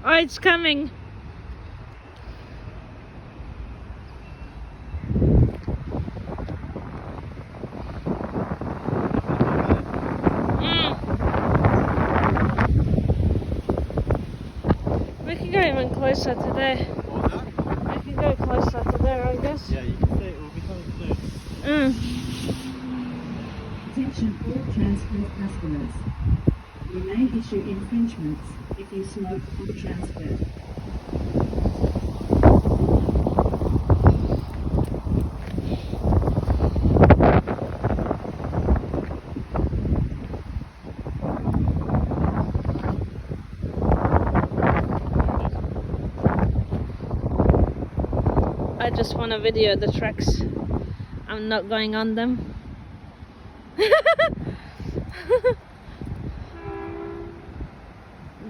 Oh, it's coming. We can go even closer to there. What was that? We can go closer to there, I guess. Yeah, you can see it will be coming soon. Attention all transport customers. We may issue infringements if you smoke on transfer. I just want to video the tracks. I'm not going on them.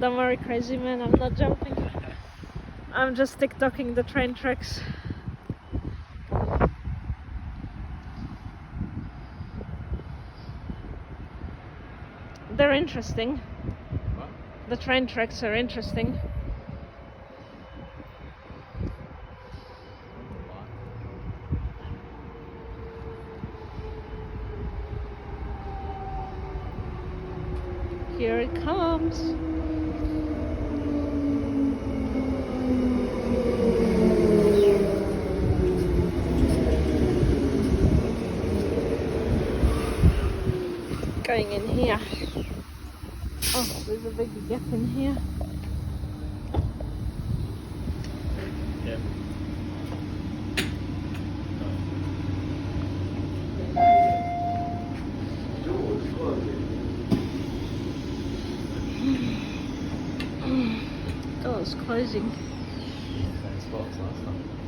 Don't worry, crazy man, I'm not jumping. I'm just TikToking the train tracks. They're interesting. What? The train tracks are interesting. Here it comes. Going in here. Oh, there's a big gap in here. Yeah. Oh, it's closing. Same spots last time.